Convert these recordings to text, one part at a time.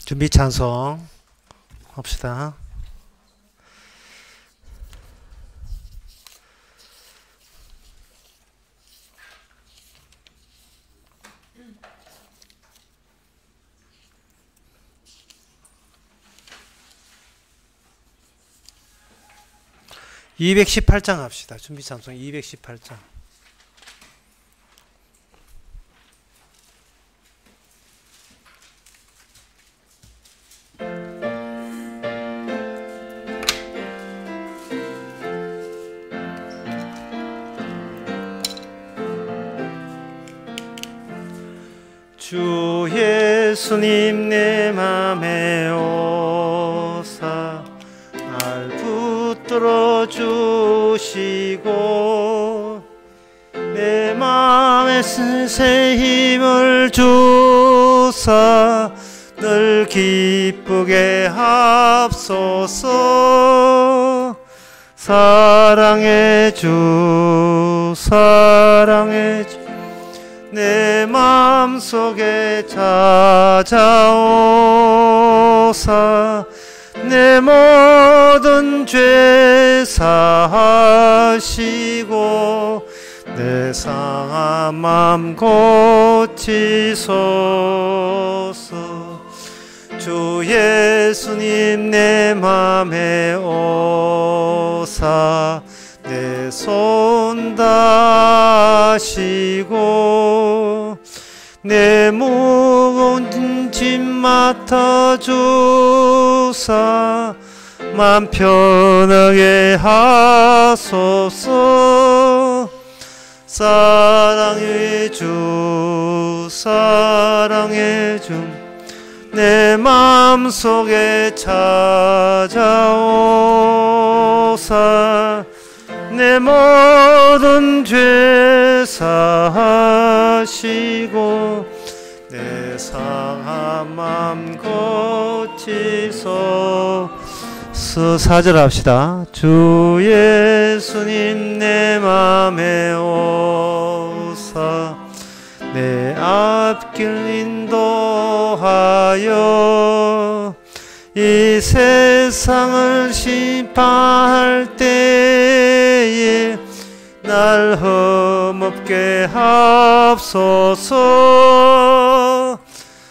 준비 찬송 합시다. (218장) 합시다. 준비 찬송 218장. 주 예수님 내 맘에 오사 날 붙들어 주시고 내 맘에 새 힘을 주사 늘 기쁘게 합소서. 사랑의 주 사랑의 주 내 맘속에 찾아오사 내 모든 죄 사하시고 내 상한 맘 고치소서. 주 예수님 내 맘에 오사 내 손 다시고 내 무거운 짐 맡아주사 맘 편하게 하소서. 사랑의 주 사랑의 주 내 맘속에 찾아오사 내 모든 죄 사하시고 내 상한 맘 고치소서. 4절 합시다. 주 예수님 내 맘에 오사 내 앞길 인도하여 이 세상을 심판할 때에 날 흠없게 합소서.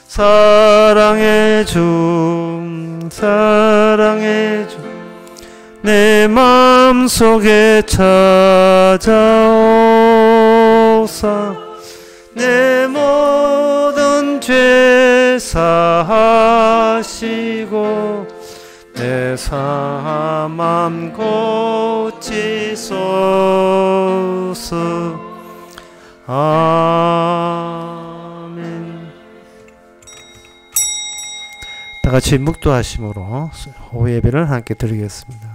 사랑의 주 사랑의 주 내 맘속에 찾아오사 내 모든 죄 사하시고 내 상한 맘 고치소서. 아멘. 다같이 묵도하심으로 오후 예배를 함께 드리겠습니다.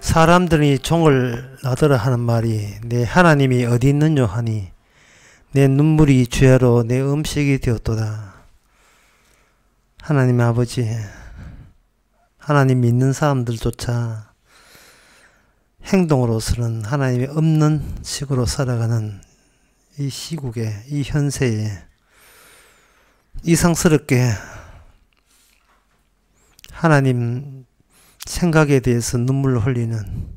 사람들이 종을 나더라 하는 말이 내 하나님이 어디 있느냐 하니 내 눈물이 죄로 내 음식이 되었도다. 하나님 아버지, 하나님 믿는 사람들조차 행동으로서는 하나님이 없는 식으로 살아가는 이 시국에, 이 현세에 이상스럽게 하나님 생각에 대해서 눈물을 흘리는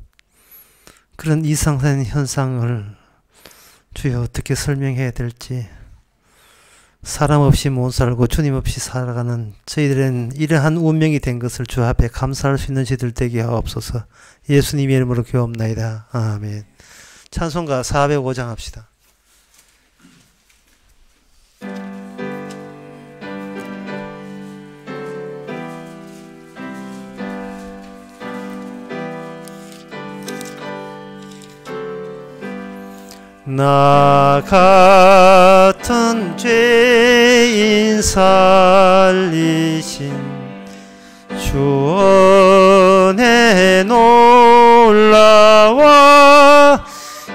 그런 이상한 현상을 주여 어떻게 설명해야 될지, 사람 없이 못 살고 주님 없이 살아가는 저희들은 이러한 운명이 된 것을 주 앞에 감사할 수 있는 저희들 되게 하옵소서. 예수님의 이름으로 기도합나이다. 아멘. 찬송가 405장 합시다. 나 같은 죄인 살리신 주 은혜 놀라와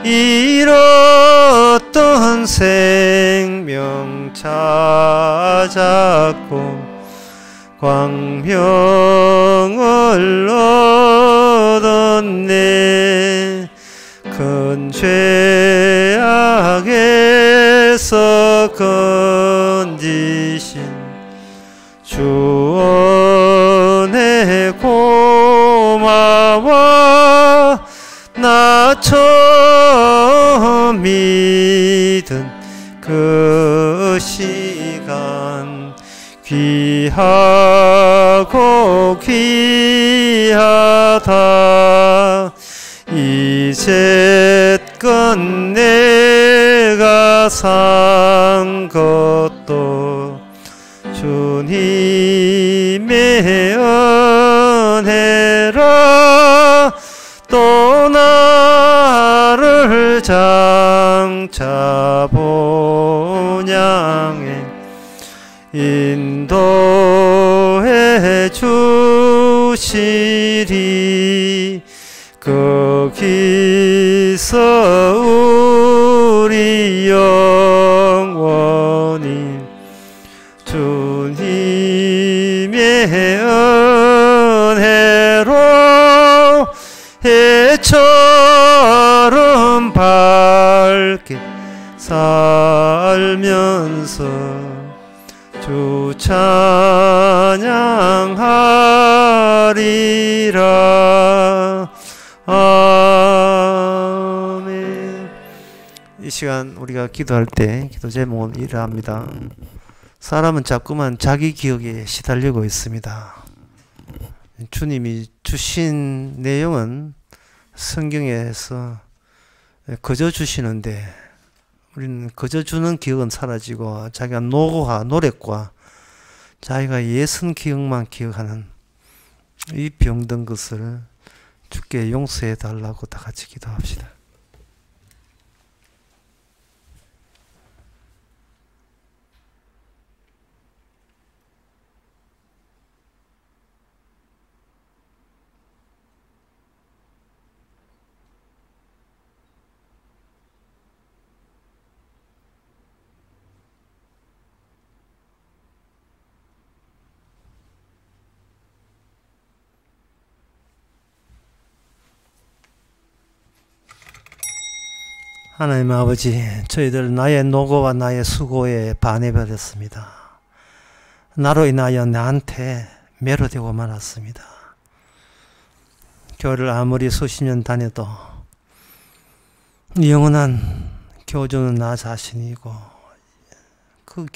잃었던 생명 찾았고 광명을 얻었네. 큰 죄악에서 건지신 주 은혜 고마워. 나 처음 믿은 그 시간 귀하고 귀하다. 이제껏 내가 산 것도 주님의 은혜라. 또 나를 장차 본향에 인도해 주시리. 거기서 우리 영원히 주님의 은혜로 해처럼 밝게 살면서 주 찬양하리라. 아멘. 이 시간 우리가 기도할 때 기도 제목은 이러합니다. 사람은 자꾸만 자기 기억에 시달리고 있습니다. 주님이 주신 내용은 성경에서 거저 주시는데 우리는 거저 주는 기억은 사라지고 자기가 노고와 노력과 자기가 예선 기억만 기억하는 이 병든 것을 주께 용서해 달라고 다 같이 기도합시다. 하나님 아버지, 저희들 나의 노고와 나의 수고에 반해버렸습니다. 나로 인하여 나한테 매료되고 말았습니다. 교회를 아무리 수십 년 다녀도 영원한 교주는 나 자신이고 그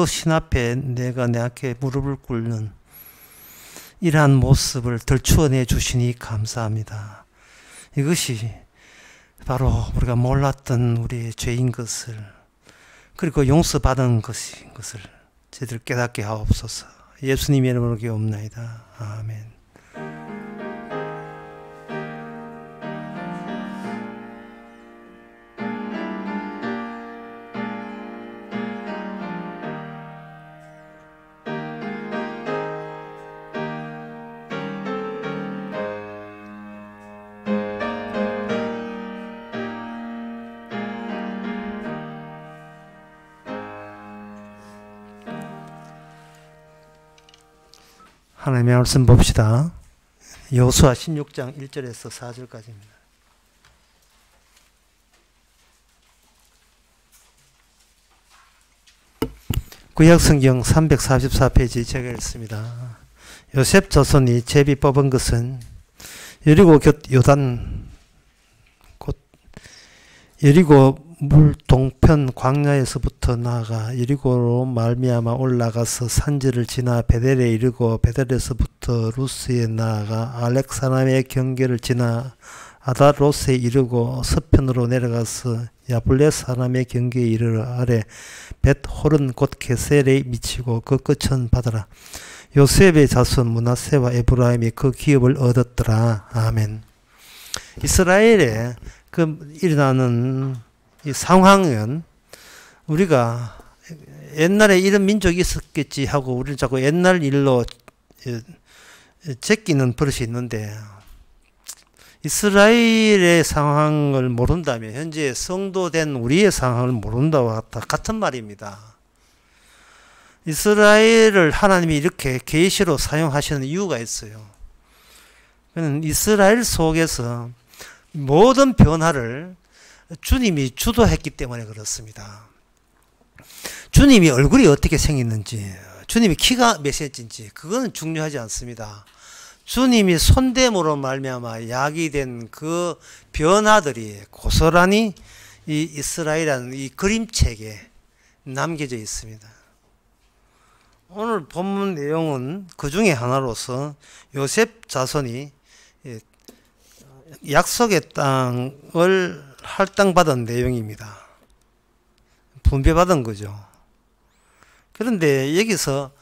신 앞에 내가 내게 무릎을 꿇는 이러한 모습을 덜추어내 주시니 감사합니다. 이것이 바로 우리가 몰랐던 우리의 죄인 것을, 그리고 용서받은 것인 것을 저희들 깨닫게 하옵소서. 예수님의 이름으로 기도옵나이다. 아멘. 하나님의 말씀 봅시다. 여호수아 16장 1절에서 4절까지입니다. 구약성경 344페이지 제가 읽습니다. 요셉 자손이 제비 뽑은 것은 여리고 곁 요단 곧 여리고 물 동편 광야에서부터 나아가 여리고로 말미암아 올라가서 산지를 지나 베델에 이르고 베델에서부터 루스에 나아가 알렉 사람의 경계를 지나 아다롯에 이르고 서편으로 내려가서 야블레 사람의 경계에 이르러 아래 벳호른 곧 게셀에 미치고 그 끝은 바다라. 요셉의 자손 므낫세와 에브라임이 그 기업을 얻었더라. 아멘. 이스라엘에 그 일어나는 이 상황은 우리가 옛날에 이런 민족이 있었겠지 하고 우리는 자꾸 옛날 일로 제끼는 버릇이 있는데 이스라엘의 상황을 모른다면 현재 성도된 우리의 상황을 모른다와 같은 말입니다. 이스라엘을 하나님이 이렇게 계시로 사용하시는 이유가 있어요. 그는 이스라엘 속에서 모든 변화를 주님이 주도했기 때문에 그렇습니다. 주님이 얼굴이 어떻게 생겼는지, 주님이 키가 몇 센치인지 그거는 중요하지 않습니다. 주님이 손됨으로 말미암아 야기된 그 변화들이 고스란히 이 이스라엘이라는 이 그림책에 남겨져 있습니다. 오늘 본문 내용은 그 중에 하나로서 요셉 자손이 약속의 땅을 할당받은 내용입니다. 분배받은 거죠. 그런데 여기서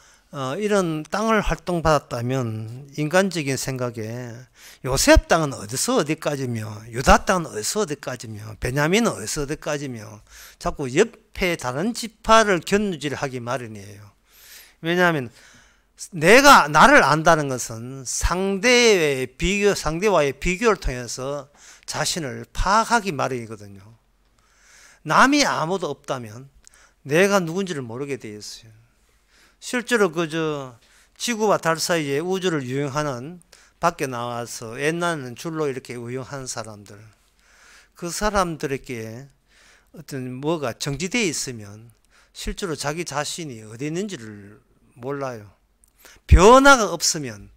이런 땅을 할당받았다면 인간적인 생각에 요셉 땅은 어디서 어디까지며 유다 땅은 어디서 어디까지며 베냐민은 어디서 어디까지며 자꾸 옆에 다른 지파를 견주질하기 마련이에요. 왜냐하면 내가 나를 안다는 것은 상대와의 비교를 통해서 자신을 파악하기 마련이거든요. 남이 아무도 없다면 내가 누군지를 모르게 되어 있어요. 실제로 그저 지구와 달 사이에 우주를 유영하는 밖에 나와서 옛날에는 줄로 이렇게 유영하는 사람들, 그 사람들에게 어떤 뭐가 정지되어 있으면 실제로 자기 자신이 어디 있는지를 몰라요. 변화가 없으면,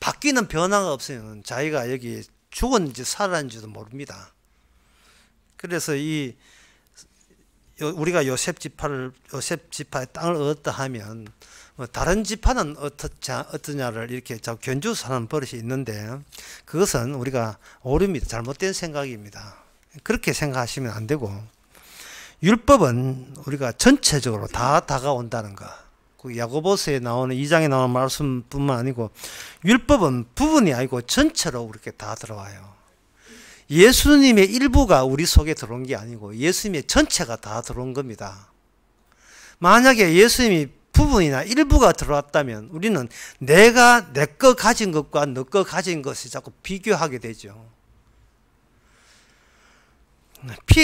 바뀌는 변화가 없으면 자기가 여기 죽었는지 살았는지도 모릅니다. 그래서 우리가 요셉 지파의 땅을 얻었다 하면 다른 지파는 어떠냐를 이렇게 견주하는 버릇이 있는데 그것은 우리가 오류입니다. 잘못된 생각입니다. 그렇게 생각하시면 안 되고, 율법은 우리가 전체적으로 다 다가온다는 것, 그 야고보서에 나오는 2장에 나오는 말씀뿐만 아니고 율법은 부분이 아니고 전체로 이렇게 다 들어와요. 예수님의 일부가 우리 속에 들어온 게 아니고 예수님의 전체가 다 들어온 겁니다. 만약에 예수님이 부분이나 일부가 들어왔다면 우리는 내가 내 거 가진 것과 너 거 가진 것이 자꾸 비교하게 되죠.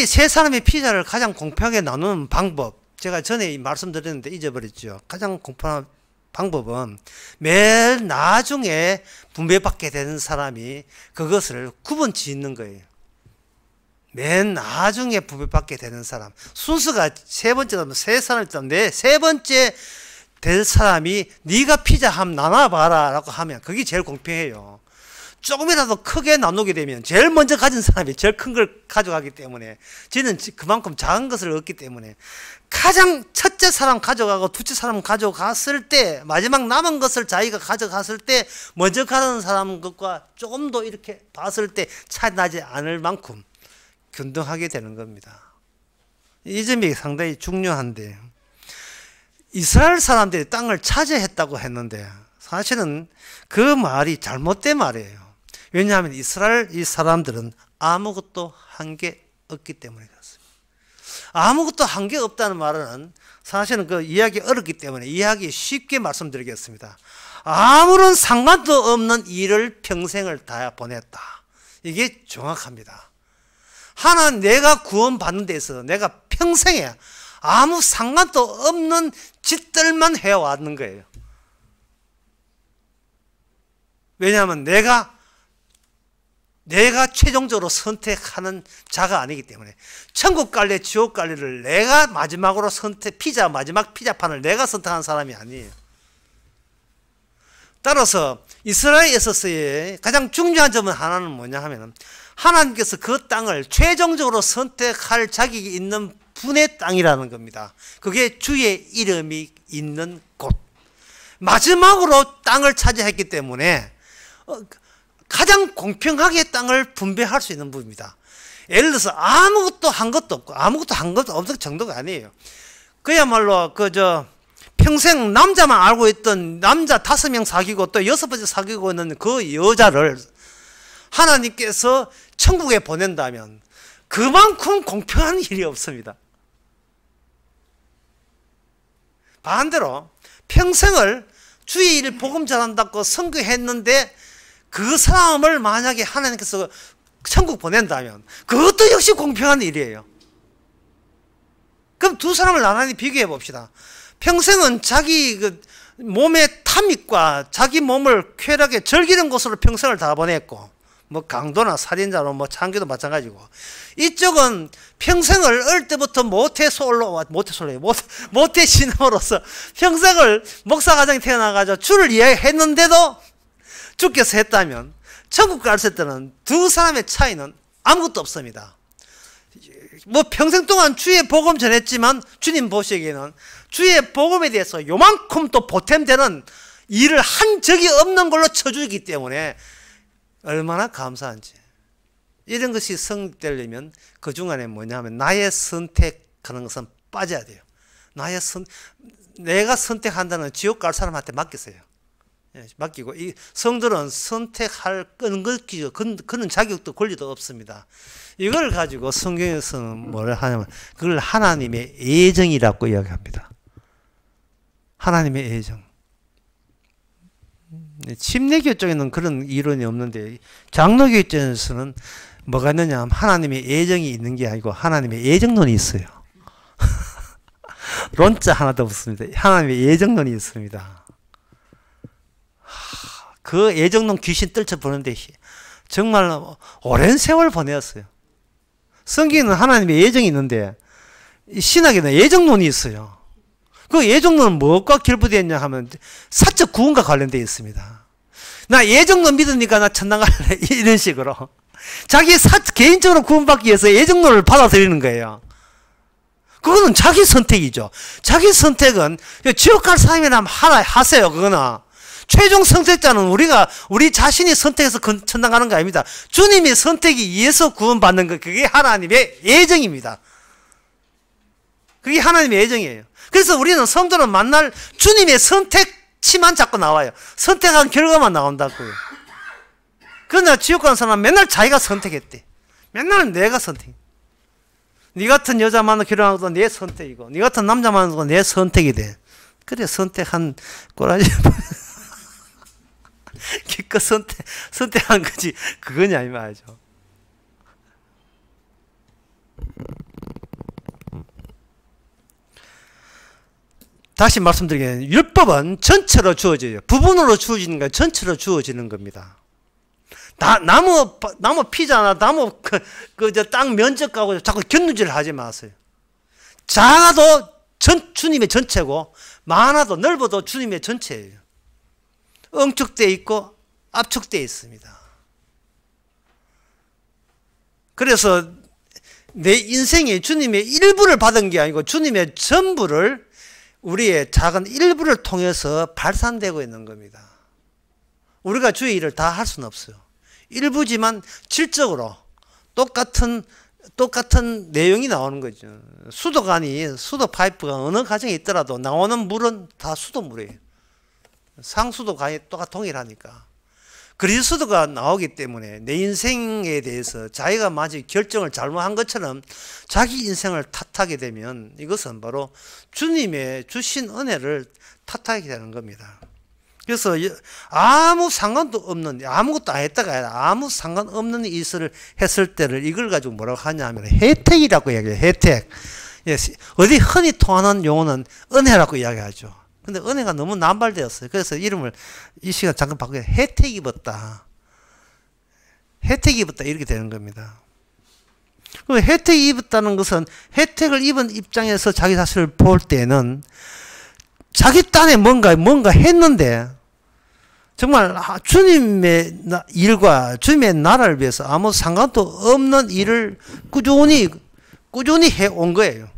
세 사람의 피자를 가장 공평하게 나누는 방법, 제가 전에 말씀드렸는데 잊어버렸죠. 가장 공평한 방법은 매일 나중에 분배받게 되는 사람이 그것을 구분 짓는 거예요. 맨 나중에 분배받게 되는 사람, 순서가 세 번째라면 세 사람이 있다면 세 번째 될 사람이 네가 피자 한번 나눠봐라 라고 하면 그게 제일 공평해요. 조금이라도 크게 나누게 되면 제일 먼저 가진 사람이 제일 큰 걸 가져가기 때문에, 쟤는 그만큼 작은 것을 얻기 때문에 가장 첫째 사람 가져가고 둘째 사람 가져갔을 때, 마지막 남은 것을 자기가 가져갔을 때 먼저 가는 사람 것과 조금 더 이렇게 봤을 때 차이 나지 않을 만큼 균등하게 되는 겁니다. 이 점이 상당히 중요한데, 이스라엘 사람들이 땅을 차지했다고 했는데 사실은 그 말이 잘못된 말이에요. 왜냐하면 이스라엘 이 사람들은 아무것도 한 게 없기 때문에 그렇습니다. 아무것도 한 게 없다는 말은 사실은 그 이야기 어렵기 때문에 이야기 쉽게 말씀드리겠습니다. 아무런 상관도 없는 일을 평생을 다 보냈다. 이게 정확합니다. 하나님, 내가 구원받는 데 있어서 내가 평생에 아무 상관도 없는 짓들만 해왔는 거예요. 왜냐하면 내가 최종적으로 선택하는 자가 아니기 때문에, 천국 갈래 지옥 갈래를 내가 마지막으로 마지막 피자판을 내가 선택한 사람이 아니에요. 따라서 이스라엘에 있어서의 가장 중요한 점은 하나는 뭐냐 하면, 하나님께서 그 땅을 최종적으로 선택할 자격이 있는 분의 땅이라는 겁니다. 그게 주의 이름이 있는 곳, 마지막으로 땅을 차지했기 때문에 가장 공평하게 땅을 분배할 수 있는 부분입니다. 예를 들어서 아무것도 한 것도 없고 아무것도 한 것도 없을 정도가 아니에요. 그야말로 평생 남자만 알고 있던 남자 5명 사귀고 또 6번째 사귀고 있는 그 여자를 하나님께서 천국에 보낸다면 그만큼 공평한 일이 없습니다. 반대로 평생을 주의 일 복음 전한다고 선교했는데 그 사람을 만약에 하나님께서 천국 보낸다면 그것도 역시 공평한 일이에요. 그럼 두 사람을 나란히 비교해 봅시다. 평생은 자기 그 몸의 탐닉과 자기 몸을 쾌락에 즐기는 곳으로 평생을 다 보냈고, 뭐 강도나 살인자로 뭐 창기도 마찬가지고, 이쪽은 평생을 어릴 때부터 모태 신앙으로서 평생을 목사 가정에 태어나가지고 주를 이해했는데도 주께서 했다면 천국 갔을 때는 두 사람의 차이는 아무것도 없습니다. 뭐 평생 동안 주의 복음 전했지만 주님 보시기에는 주의 복음에 대해서 요만큼 또 보탬되는 일을 한 적이 없는 걸로 쳐주기 때문에 얼마나 감사한지. 이런 것이 성립되려면 그 중간에 뭐냐면 나의 선택하는 것은 빠져야 돼요. 내가 선택한다는 지옥 갈 사람한테 맡기세요. 맡기고, 이 성들은 선택할 그런 자격도 권리도 없습니다. 이걸 가지고 성경에서는 뭐를 하냐면 그걸 하나님의 애정이라고 이야기합니다. 하나님의 애정. 침례교 쪽에는 그런 이론이 없는데 장로교 입장에서는 뭐가 있느냐 하면 하나님의 애정이 있는 게 아니고 하나님의 애정론이 있어요. 론자 하나도 없습니다. 하나님의 애정론이 있습니다. 그 애정론 귀신 떨쳐보는데 정말 오랜 세월 보내었어요. 성경에는 하나님의 애정이 있는데 신학에는 애정론이 있어요. 그 애정론은 무엇과 결부되어 있냐 하면 사적 구원과 관련되어 있습니다. 나 애정론 믿으니까 나 천당 갈래 이런 식으로 자기 개인적으로 구원받기 위해서 애정론을 받아들이는 거예요. 그거는 자기 선택이죠. 자기 선택은 지옥 갈 사람이라면 하세요. 그거는 최종 선택자는 우리 자신이 선택해서 천당 가는 거 아닙니다. 주님의 선택이 위해서 구원받는 거, 그게 하나님의 애정입니다. 그게 하나님의 애정이에요. 그래서 우리는 성도는 만날 주님의 선택치만 자꾸 나와요. 선택한 결과만 나온다고요. 그러나 지옥 가는 사람은 맨날 자기가 선택했대. 맨날 내가 선택. 네 같은 여자 만나 결혼하고도 내 선택이고, 네 같은 남자 만나도 내 선택이 돼. 그래 선택한 꼬라지. 기껏 선택한 거지 그거냐 이 말이죠. 다시 말씀드리면 율법은 전체로 주어져요. 부분으로 주어지는 건 전체로 주어지는 겁니다. 나무 피잖아. 나무 땅 면적 가고 자꾸 견누질 하지 마세요. 작아도 주님의 전체고 많아도 넓어도 주님의 전체예요. 응축되어 있고 압축되어 있습니다. 그래서 내 인생에 주님의 일부를 받은 게 아니고 주님의 전부를 우리의 작은 일부를 통해서 발산되고 있는 겁니다. 우리가 주의 일을 다 할 수는 없어요. 일부지만 질적으로 똑같은 내용이 나오는 거죠. 수도 파이프가 어느 가정에 있더라도 나오는 물은 다 수도물이에요. 상수도 간이 동일하니까. 그리스도가 나오기 때문에 내 인생에 대해서 자기가 마치 결정을 잘못한 것처럼 자기 인생을 탓하게 되면 이것은 바로 주님의 주신 은혜를 탓하게 되는 겁니다. 그래서 아무 상관도 없는, 아무것도 안 했다가 아니라 아무 상관없는 일을 했을 때를 이걸 가지고 뭐라고 하냐 하면 혜택이라고 이야기해요. 혜택. 어디 흔히 통하는 용어는 은혜라고 이야기하죠. 근데 은혜가 너무 남발되었어요. 그래서 이름을 이 시간 잠깐 바꾸게 혜택 입었다. 혜택 입었다 이렇게 되는 겁니다. 그 혜택 입었다는 것은 혜택을 입은 입장에서 자기 자신을 볼 때는 자기 딴에 뭔가 했는데 정말 주님의 일과 주님의 나라를 위해서 아무 상관도 없는 일을 꾸준히 해온 거예요.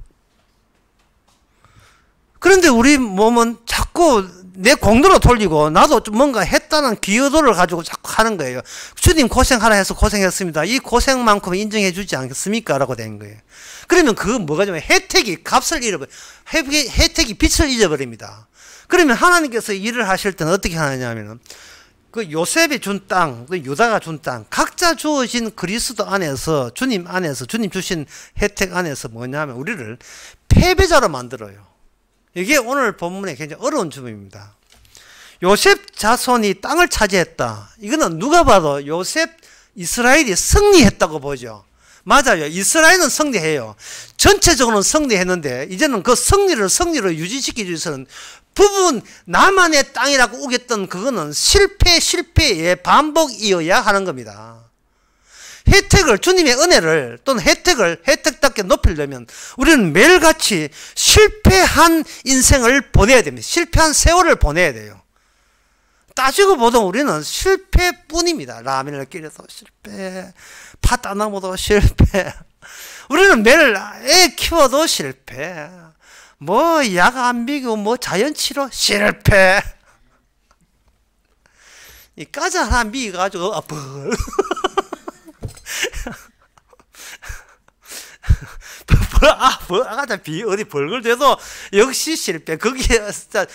그런데 우리 몸은 자꾸 내 공로로 돌리고 나도 좀 뭔가 했다는 기여도를 가지고 자꾸 하는 거예요. 주님 고생하라 해서 고생했습니다. 이 고생만큼 인정해 주지 않겠습니까? 라고 된 거예요. 그러면 그건 뭐가 되면 혜택이 값을 잃어버려. 혜택이 빛을 잊어버립니다. 그러면 하나님께서 일을 하실 때는 어떻게 하느냐면은 그 요셉이 준 땅, 그 유다가 준 땅, 각자 주어진 그리스도 안에서 주님 주신 혜택 안에서 뭐냐면 우리를 패배자로 만들어요. 이게 오늘 본문의 굉장히 어려운 점입니다. 요셉 자손이 땅을 차지했다. 이거는 누가 봐도 이스라엘이 승리했다고 보죠. 맞아요. 이스라엘은 승리해요. 전체적으로는 승리했는데 이제는 그 승리로 유지시키기 위해서는 부분 나만의 땅이라고 우겼던 그거는 실패의 반복이어야 하는 겁니다. 혜택을, 주님의 은혜를 또는 혜택답게 높이려면 우리는 매일같이 실패한 인생을 보내야 됩니다. 실패한 세월을 보내야 돼요. 따지고 보면 우리는 실패뿐입니다. 라면을 끓여도 실패, 파 따나무도 실패. 우리는 매일 애 키워도 실패. 뭐 약 안 비고 뭐 자연치료 실패. 이 까자 하나 미가지고 아가자 비 어디 벌글대도 역시 실패. 거기에 진짜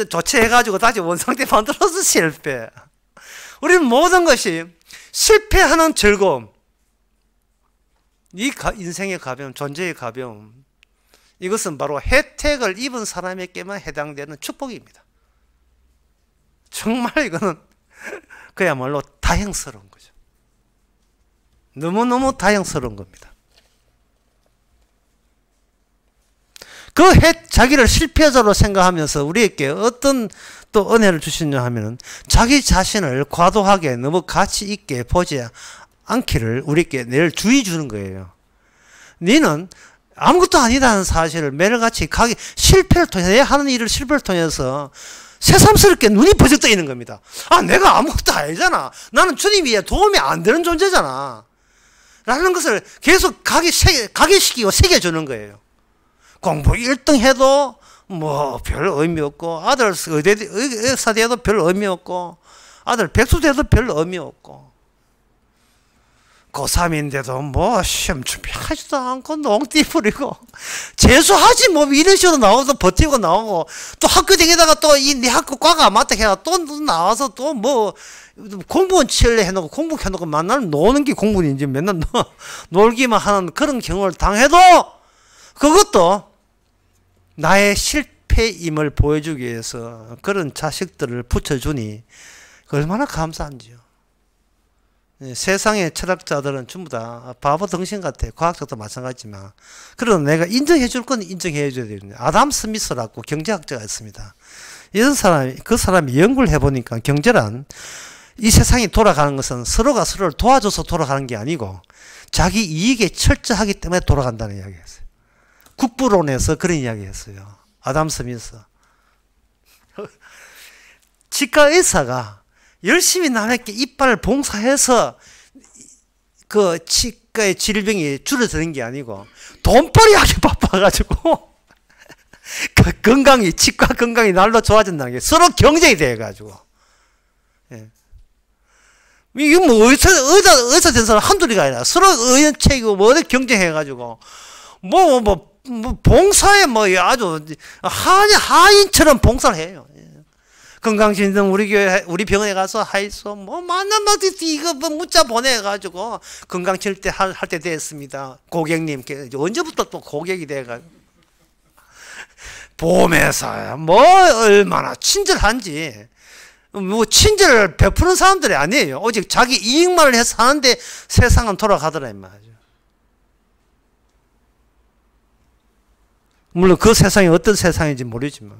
조치해가지고 다시 원상태 만들어서 실패. 우리는 모든 것이 실패하는 즐거움, 이 인생의 가벼움, 존재의 가벼움, 이것은 바로 혜택을 입은 사람에게만 해당되는 축복입니다. 정말 이거는 그야말로 다행스러운 거죠. 너무너무 다행스러운 겁니다. 자기를 실패자로 생각하면서 우리에게 어떤 또 은혜를 주시냐 하면은 자기 자신을 과도하게 너무 가치 있게 보지 않기를 우리에게 늘 주의 주는 거예요. 너는 아무것도 아니다는 사실을 매일같이 실패를 통해서, 내 하는 일을 실패를 통해서 새삼스럽게 눈이 버쩍 떠 있는 겁니다. 아, 내가 아무것도 아니잖아. 나는 주님이 도움이 안 되는 존재잖아. 라는 것을 계속 각인시키고 새겨주는 거예요. 공부 1등 해도 뭐 별 의미 없고, 아들 의사대도 별 의미 없고, 아들 백수대도 별 의미 없고, 고3인데도 뭐 시험 준비하지도 않고 농띠 부리고, 재수하지 뭐 이런 식으로 나와서 버티고 나오고, 또 학교 다니다가 또 네 학교 과가 안 맞다 해가 또 나와서 또 뭐 공부원 치열래 해놓고 공부해놓고 만나면 노는 게 공부인지 맨날 놀기만 하는 그런 경우를 당해도 그것도 나의 실패임을 보여주기 위해서 그런 자식들을 붙여주니 얼마나 감사한지요. 세상의 철학자들은 전부 다 바보 덩신 같아. 과학자도 마찬가지지만. 그래도 내가 인정해 줄 건 인정해 줘야 되는데, 아담 스미스라고 경제학자가 있습니다. 이런 그 사람이 연구를 해보니까 경제란 이 세상이 돌아가는 것은 서로가 서로를 도와줘서 돌아가는 게 아니고 자기 이익에 철저하기 때문에 돌아간다는 이야기였어요. 국부론에서 그런 이야기했어요. 아담 스미스. 치과 의사가 열심히 남에게 이빨을 봉사해서 그 치과의 질병이 줄어드는 게 아니고 돈벌이하게 바빠가지고 그 치과 건강이 날로 좋아진다는 게 서로 경쟁이 돼가지고. 예. 이게 뭐 의사 된 사람 한둘이가 아니라 서로 의연체이고 뭐 어디 경쟁해가지고 봉사에 뭐 아주 하인처럼 봉사를 해요. 건강진흥 우리 병원에 가서 하이소 뭐 만나면 이거 뭐 문자 보내가지고 건강칠대 할 때 됐습니다. 고객님 언제부터 또 고객이 돼가지고 보험회사야 뭐 얼마나 친절한지. 뭐 친절을 베푸는 사람들이 아니에요. 오직 자기 이익만을 해서 사는데 세상은 돌아가더라 이 말이죠. 물론 그 세상이 어떤 세상인지 모르지만.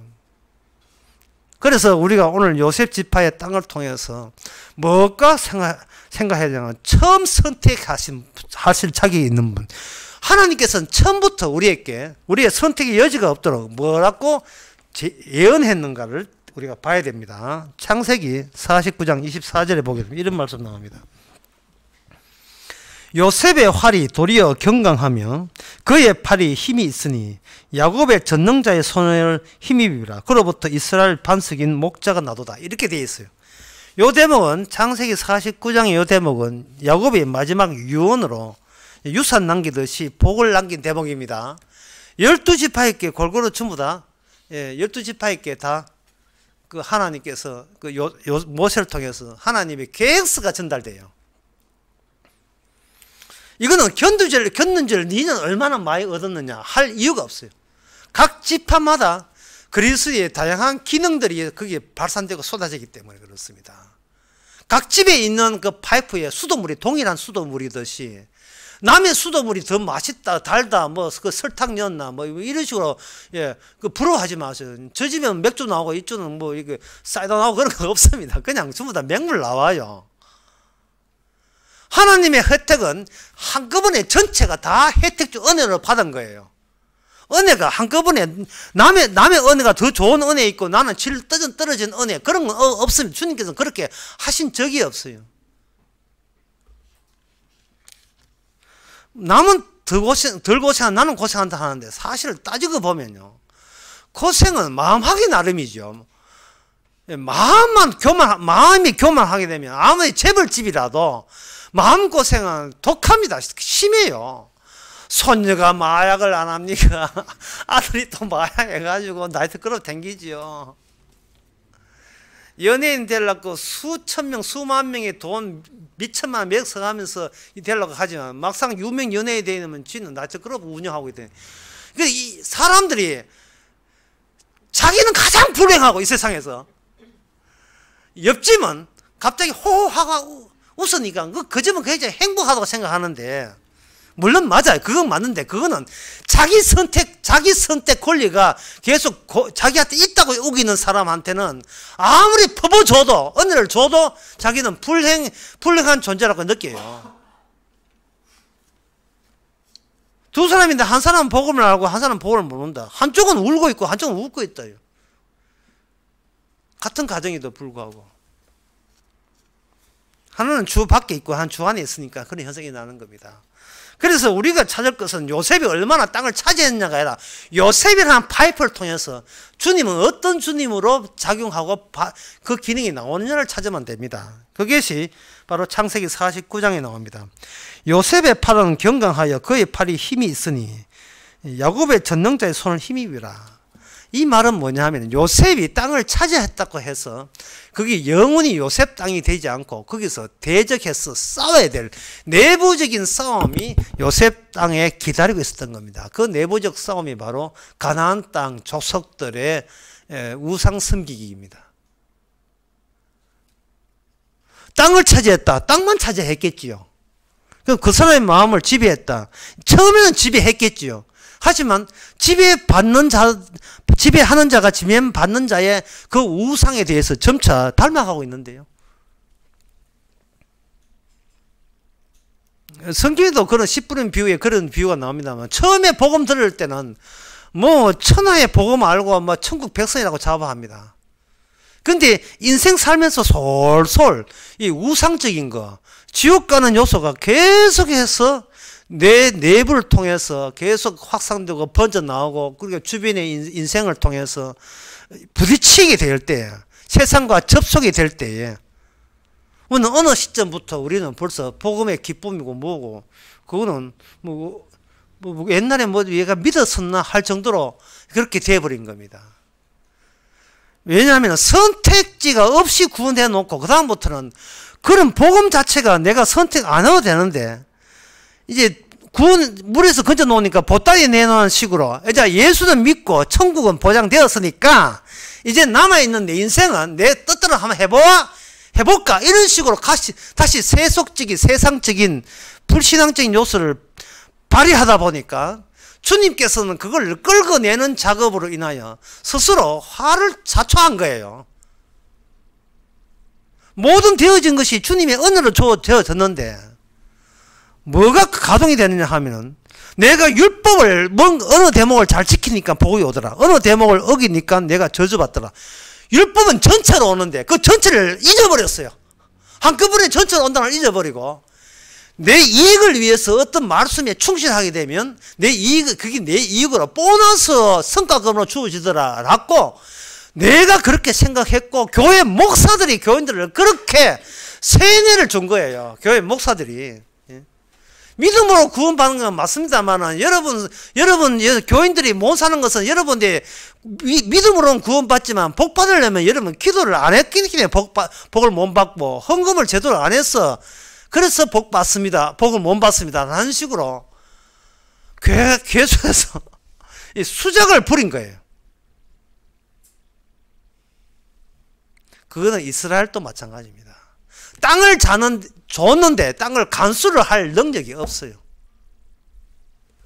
그래서 우리가 오늘 요셉 지파의 땅을 통해서 뭘까 생각해야 되나, 처음 선택하실 자격이 있는 분, 하나님께서는 처음부터 우리의 선택의 여지가 없도록 뭐라고 예언했는가를 우리가 봐야 됩니다. 창세기 49장 24절에 보게 되면 이런 말씀 나옵니다. 요셉의 활이 도리어 경강하며 그의 팔이 힘이 있으니 야곱의 전능자의 손을 힘입으라. 그로부터 이스라엘 반석인 목자가 나도다. 이렇게 되어 있어요. 이 대목은 창세기 49장의 이 대목은 야곱의 마지막 유언으로 유산 남기듯이 복을 남긴 대목입니다. 12지파에게 골고루 전부 다 12지파에게 다 그 하나님께서 그 모세를 통해서 하나님의 계획서가 전달돼요. 이거는 겪는 줄 니는 얼마나 많이 얻었느냐 할 이유가 없어요. 각 지파마다 그리스도의 다양한 기능들이 거기에 발산되고 쏟아지기 때문에 그렇습니다. 각 집에 있는 그 파이프에 수돗물이 동일한 수돗물이듯이 남의 수돗물이 더 맛있다, 달다, 뭐 그 설탕 넣었나, 뭐 이런 식으로 그 부러워하지 마세요. 저 집은 맥주 나오고 이쪽은 뭐 이게 사이다 나오고 그런 거 없습니다. 그냥 전부 다 맹물 나와요. 하나님의 혜택은 한꺼번에 전체가 다 혜택주 은혜로 받은 거예요. 은혜가 한꺼번에 남의 은혜가 더 좋은 은혜 있고 나는 질 떨어진 은혜 그런 건 없습니다. 주님께서는 그렇게 하신 적이 없어요. 남은 덜 고생한 나는 고생한다 하는데 사실을 따지고 보면요, 고생은 마음하기 나름이죠. 마음이 교만하게 되면 아무리 재벌집이라도 마음고생은 독합니다. 심해요. 손녀가 마약을 안 합니까? 아들이 또 마약해가지고 나이트클럽 댕기지요. 연예인 되려고 수천 명, 수만 명의 돈 몇천만 원 맥서가면서 되려고 하지만 막상 유명 연예인이 되면 지는 나이트클럽 운영하고 있대. 이 사람들이 자기는 가장 불행하고 이 세상에서 옆집은 갑자기 호호하고 웃으니까 그 집은 굉장히 행복하다고 생각하는데, 물론 맞아요. 그건 맞는데 그거는 자기 선택 권리가 계속 자기한테 있다고 우기는 사람한테는 아무리 퍼부어줘도 은혜를 줘도 자기는 불행한 존재라고 느껴요. 두 사람인데 한 사람은 복음을 알고 한 사람은 복음을 모른다. 한쪽은 울고 있고 한쪽은 웃고 있다. 같은 가정에도 불구하고 하나는 주 밖에 있고 한 주 안에 있으니까 그런 현상이 나는 겁니다. 그래서 우리가 찾을 것은 요셉이 얼마나 땅을 차지했냐가 아니라 요셉이라는 파이프를 통해서 주님은 어떤 주님으로 작용하고 그 기능이 나오느냐를 찾으면 됩니다. 그것이 바로 창세기 49장에 나옵니다. 요셉의 팔은 경강하여 그의 팔이 힘이 있으니 야곱의 전능자의 손을 힘입으라. 이 말은 뭐냐 하면 요셉이 땅을 차지했다고 해서 그게 영원히 요셉 땅이 되지 않고 거기서 대적해서 싸워야 될 내부적인 싸움이 요셉 땅에 기다리고 있었던 겁니다. 그 내부적 싸움이 바로 가나안 땅 족속들의 우상 섬기기입니다. 땅을 차지했다. 땅만 차지했겠지요. 그 사람의 마음을 지배했다. 처음에는 지배했겠지요. 하지만 지배하는 자가 지배받는 자의 그 우상에 대해서 점차 닮아가고 있는데요. 성경에도 그런 씨 뿌린 비유에 그런 비유가 나옵니다만, 처음에 복음 들을 때는 뭐 천하의 복음 알고 뭐 천국 백성이라고 자부합니다. 근데 인생 살면서 솔솔 이 우상적인 거, 지옥 가는 요소가 계속해서 내 내부를 통해서 계속 확산되고 번져나오고, 그리고 주변의 인생을 통해서 부딪히게 될 때, 세상과 접촉이 될 때에 어느 시점부터 우리는 벌써 복음의 기쁨이고 뭐고, 그거는 뭐 옛날에 뭐 얘가 믿었었나 할 정도로 그렇게 되어버린 겁니다. 왜냐하면 선택지가 없이 구원해 놓고 그 다음부터는 그런 복음 자체가 내가 선택 안 해도 되는데, 이제 구원 물에서 건져 놓으니까 보따리 내놓은 식으로 이제 예수는 믿고 천국은 보장되었으니까 이제 남아있는 내 인생은 내 뜻대로 한번 해볼까 이런 식으로 다시 세상적인 불신앙적인 요소를 발휘하다 보니까 주님께서는 그걸 끌어내는 작업으로 인하여 스스로 화를 자초한 거예요. 모든 되어진 것이 주님의 은혜로 되어졌는데 뭐가 가동이 되느냐 하면은, 내가 율법을 어느 대목을 잘 지키니까 복이 오더라, 어느 대목을 어기니까 내가 저주받더라. 율법은 전체로 오는데 그 전체를 잊어버렸어요. 한꺼번에 전체로 온다는 걸 잊어버리고 내 이익을 위해서 어떤 말씀에 충실하게 되면 그게 내 이익으로 보너스 성과금으로 주어지더라 라고 내가 그렇게 생각했고, 교회 목사들이 교인들을 그렇게 세뇌를 준 거예요. 교회 목사들이. 믿음으로 구원받는 건 맞습니다만, 여러분 교인들이 못 사는 것은 여러분들이 믿음으로는 구원받지만 복 받으려면 여러분 기도를 안 했기 때문에 복을 못 받고, 헌금을 제대로 안 했어 그래서 복 받습니다, 복을 못 받습니다 라는 식으로 계속해서 수작을 부린 거예요. 그거는 이스라엘도 마찬가지입니다. 땅을 줬는데 땅을 간수를 할 능력이 없어요.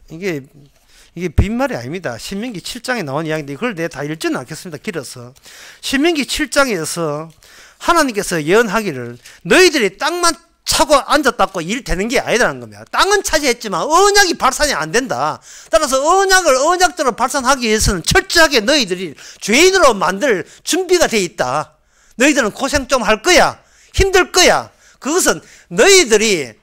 이게 빈말이 아닙니다. 신명기 7장에 나온 이야기인데 그걸 내가 다 읽지는 않겠습니다. 길어서. 신명기 7장에서 하나님께서 예언하기를 너희들이 땅만 차고 앉았다고 일 되는 게 아니라는 겁니다. 땅은 차지했지만 언약이 발산이 안 된다. 따라서 언약을 언약대로 발산하기 위해서는 철저하게 너희들이 죄인으로 만들 준비가 돼 있다. 너희들은 고생 좀 할 거야. 힘들 거야. 그것은 너희들이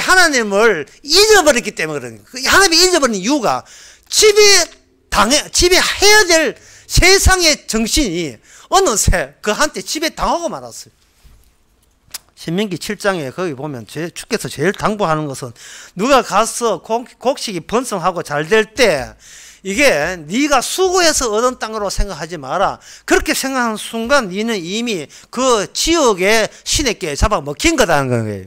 하나님을 잊어버렸기 때문에 그러는 거예요. 하나님이 잊어버린 이유가 지배해야 될 세상의 정신이 어느새 그한테 지배당하고 말았어요. 신명기 7장에 거기 보면 주께서 제일 당부하는 것은 누가 가서 곡식이 번성하고 잘 될 때 이게 네가 수고해서 얻은 땅으로 생각하지 마라. 그렇게 생각하는 순간 너는 이미 그 지역의 신에게 잡아먹힌 거다는 거예요.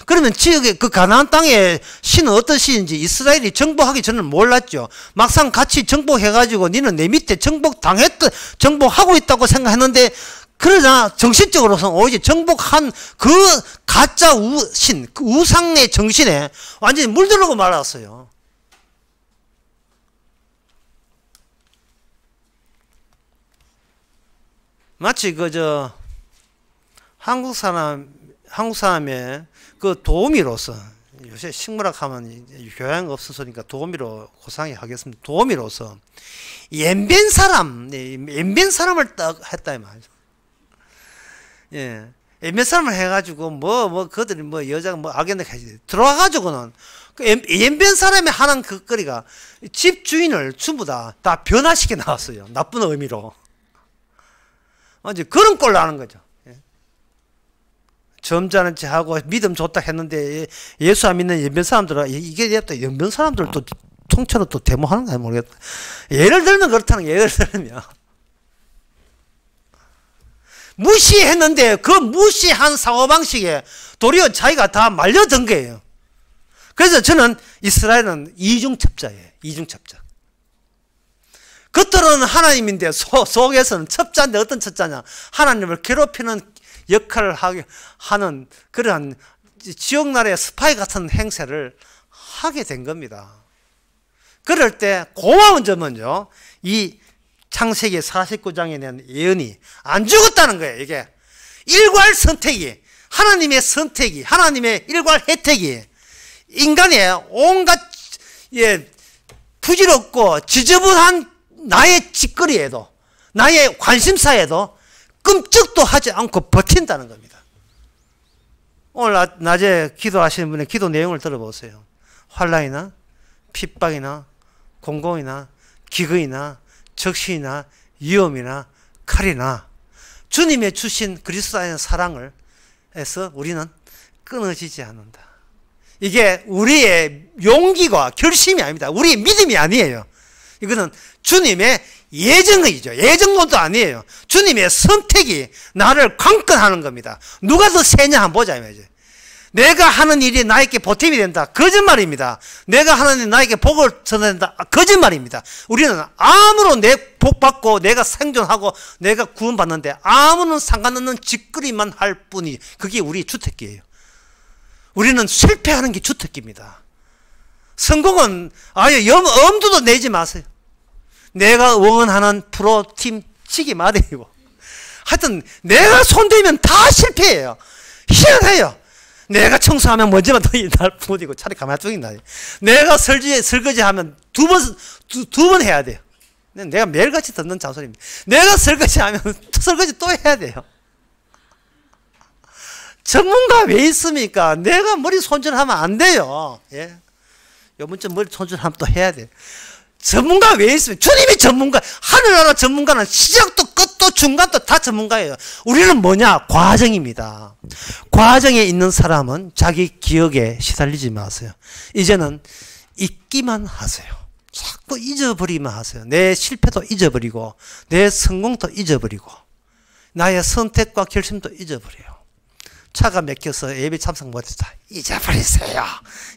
그러면 지역의 그 가나안 땅의 신은 어떤 신인지 이스라엘이 정복하기 전에는 몰랐죠. 막상 같이 정복해가지고 너는 내 밑에 정복하고 있다고 생각했는데 그러나 정신적으로서는 오히려 정복한 그 가짜 신, 그 우상의 정신에 완전히 물들어고 말았어요. 마치 한국 사람의 그 도우미로서 요새 식물학 하면 교양 없어서니까 도우미로 고상히 하겠습니다. 도우미로서 연변 사람을 딱 했다 이 말이죠. 예. 연변 사람을 해가지고 그들이 여자가 악연을 해지 들어와가지고는 그 연변 사람이 하는 그 거리가 집 주인을 전부 다 변화시켜 나왔어요. 나쁜 의미로. 완전 그런 꼴로 하는 거죠. 점잖은 체 하고 믿음 좋다 했는데 예수 안 믿는 연변 사람들은 이게 또 연변 사람들 또 통째로 또 데모하는 거야 모르겠다. 예를 들면 그렇다는 예를 들면 무시했는데 그 무시한 사고방식에 도리어 자기가 다 말려든 거예요. 그래서 저는 이스라엘은 이중첩자예요. 이중첩자. 겉으로는 하나님인데 속에서는 첩자인데 어떤 첩자냐. 하나님을 괴롭히는 역할을 하는 그러한 지옥나라의 스파이 같은 행세를 하게 된 겁니다. 그럴 때 고마운 점은요. 이 창세기 49장에 대한 예언이 안 죽었다는 거예요. 이게 일괄 선택이 하나님의 선택이 하나님의 일괄 혜택이 인간의 온갖 부질없고 지저분한 나의 짓거리에도 나의 관심사에도 끔찍도 하지 않고 버틴다는 겁니다. 오늘 낮에 기도하시는 분의 기도 내용을 들어보세요. 환난이나 핍박이나 공공이나 기근이나 적신이나 위험이나 칼이나 주님의 주신 그리스도 안의 사랑을 해서 우리는 끊어지지 않는다. 이게 우리의 용기와 결심이 아닙니다. 우리의 믿음이 아니에요. 이거는 주님의 예정이죠. 예정론도 아니에요. 주님의 선택이 나를 강권하는 겁니다. 누가 더 세냐 한번 보자. 내가 하는 일이 나에게 보탬이 된다. 거짓말입니다. 내가 하는 일이 나에게 복을 전한다. 거짓말입니다. 우리는 아무런 내 복 받고 내가 생존하고 내가 구원받는데 아무런 상관없는 짓거리만 할 뿐이 그게 우리 주특기예요. 우리는 실패하는 게 주특기입니다. 성공은 아예 엄두도 내지 마세요. 내가 응원하는 프로팀 치기 마련이고 하여튼 내가 손대면 다 실패해요. 희한해요. 내가 청소하면 먼지만 더 날 부딪히고 차라리 가만히 뚝인다. 내가 설거지하면 두 번 해야 돼요. 내가 매일같이 듣는 자소리입니다. 내가 설거지하면 설거지 또 해야 돼요. 전문가 왜 있습니까? 내가 머리 손질하면 안 돼요. 예. 요번쯤 머리 손질하면 또 해야 돼요. 전문가 왜 있습니까? 주님이 전문가, 하늘나라 전문가는 시작도 끝도 중간도 다 전문가예요. 우리는 뭐냐? 과정입니다. 과정에 있는 사람은 자기 기억에 시달리지 마세요. 이제는 잊기만 하세요. 자꾸 잊어버리면 하세요. 내 실패도 잊어버리고 내 성공도 잊어버리고 나의 선택과 결심도 잊어버려요. 차가 막혀서 예배 참석 못했다. 잊어버리세요.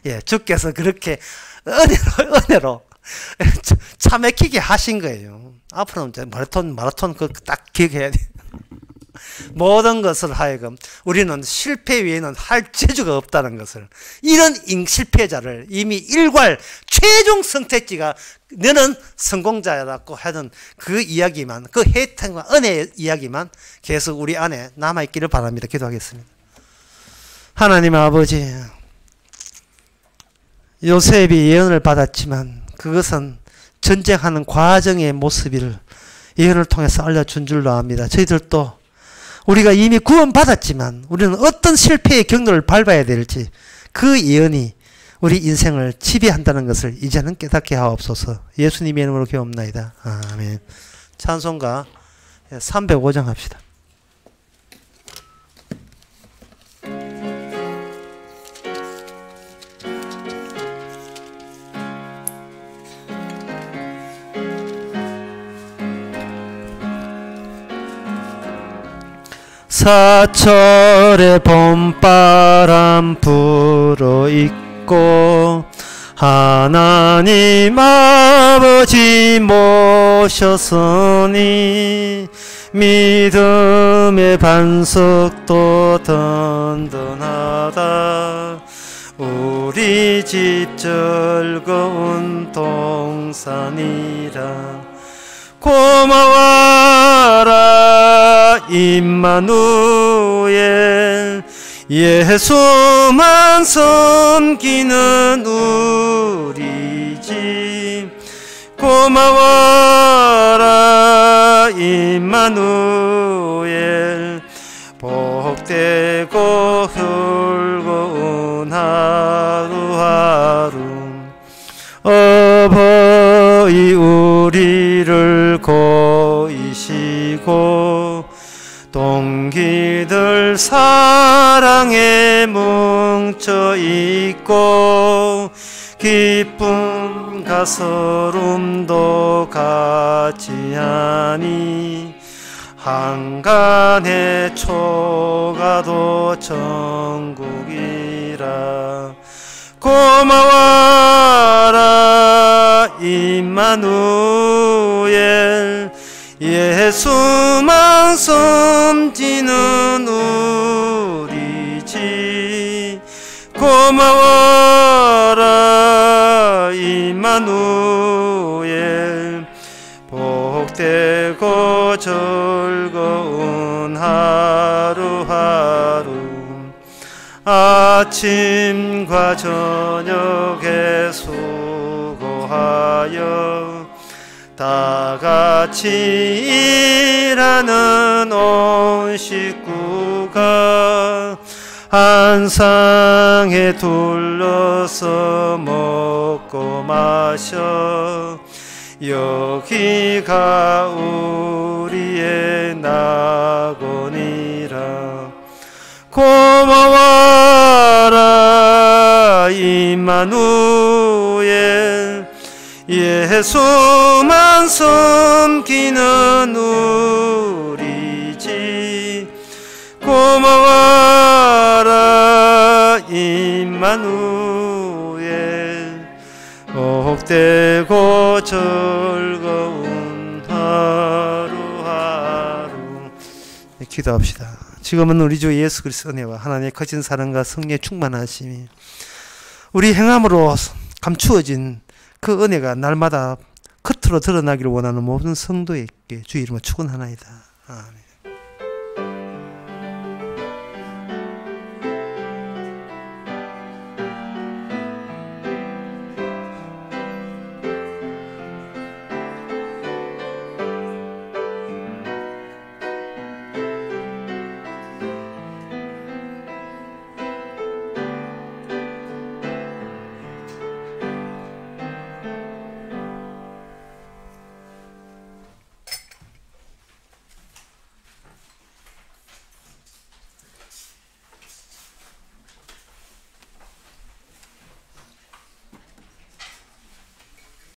예, 주께서 그렇게 은혜로 차 막히게 하신 거예요. 앞으로는 마라톤 그거 딱 기억해야 돼요. 모든 것을 하여금 우리는 실패 외에는 할 재주가 없다는 것을, 이런 실패자를 이미 일괄 최종 선택지가 너는 성공자라고 하는 그 이야기만, 그 혜택과 은혜의 이야기만 계속 우리 안에 남아있기를 바랍니다. 기도하겠습니다. 하나님 아버지, 요셉이 예언을 받았지만 그것은 전쟁하는 과정의 모습을 예언을 통해서 알려준 줄로 압니다. 저희들도 우리가 이미 구원받았지만 우리는 어떤 실패의 경로를 밟아야 될지 그 예언이 우리 인생을 지배한다는 것을 이제는 깨닫게 하옵소서. 예수님의 이름으로 기도합나이다. 아멘. 찬송가 305장 합시다. 사철의 봄바람 불어있고 하나님 아버지 모셨으니 믿음의 반석도 든든하다. 우리 집 즐거운 동산이라. 고마워라 임마누엘, 예수만 섬기는 우리 집. 고마워라 임마누엘, 복되고 즐거운 하루하루. 어버이 우리를 고이시고 동기들 사랑에 뭉쳐있고 기쁨 가서름도 같이하니 한간의 초가도 천국이라. 고마워라 임마누엘, 예수만 섬기는 우리 집. 고마워라 임마누엘, 복되고 즐거운 하루하루. 아침과 저녁에 수고하여 다같이 일하는 온 식구가 한 상에 둘러서 먹고 마셔. 여기가 우리의 낙원이라. 고마워라 임마누엘, 예수만 섬기는 우리 집. 고마워라 임마누엘, 복되고 즐거운 하루하루. 기도합시다. 지금은 우리 주 예수 그리스도의 은혜와 하나님의 거친 사랑과 성령의 충만하심이 우리 행함으로 감추어진 그 은혜가 날마다 겉으로 드러나기를 원하는 모든 성도에게 주의 이름으로 축원하나이다. 아멘.